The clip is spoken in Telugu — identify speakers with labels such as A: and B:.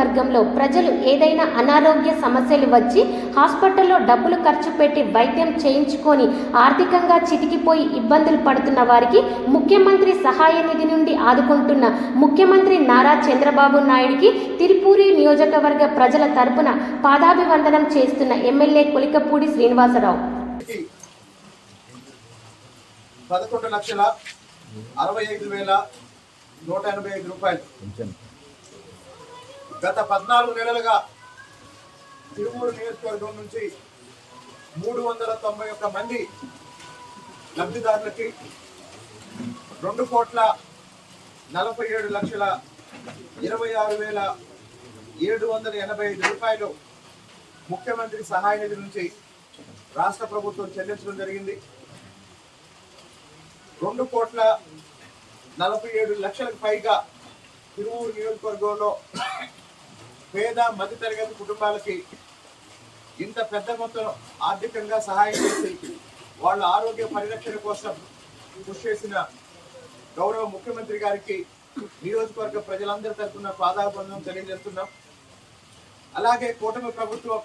A: నియోజకవర్గంలో ప్రజలు ఏదైనా అనారోగ్య సమస్యలు వచ్చి హాస్పిటల్లో డబ్బులు ఖర్చు పెట్టి వైద్యం చేయించుకొని ఆర్థికంగా చితికిపోయి ఇబ్బందులు పడుతున్న వారికి ముఖ్యమంత్రి సహాయ నిధి నుండి ఆదుకుంటున్న ముఖ్యమంత్రి నారా చంద్రబాబు నాయుడికి తిరుపూరి నియోజకవర్గ ప్రజల తరపున పాదాభివందనం చేస్తున్న ఎమ్మెల్యే కొలికపూడి శ్రీనివాసరావు.
B: 11,65,185 రూపాయలు గత 14 నెలలుగా తిరుపూరు నియోజకవర్గం నుంచి 391 మంది లబ్ధిదారులకి 2,47,26,785 రూపాయలు ముఖ్యమంత్రి సహాయ నిధి నుంచి రాష్ట్ర ప్రభుత్వం చెల్లించడం జరిగింది. 2,47,00,000కు పైగా తిరువూరు నియోజకవర్గంలో పేద మధ్యతరగతి కుటుంబాలకి ఇంత పెద్ద మొత్తం ఆర్థికంగా సహాయం చేసి వాళ్ళ ఆరోగ్య పరిరక్షణ కోసం కృషి చేసిన గౌరవ ముఖ్యమంత్రి గారికి నియోజకవర్గ ప్రజలందరి తరఫున పాదాభివందనం తెలియజేస్తున్నాం. అలాగే కూటమి ప్రభుత్వం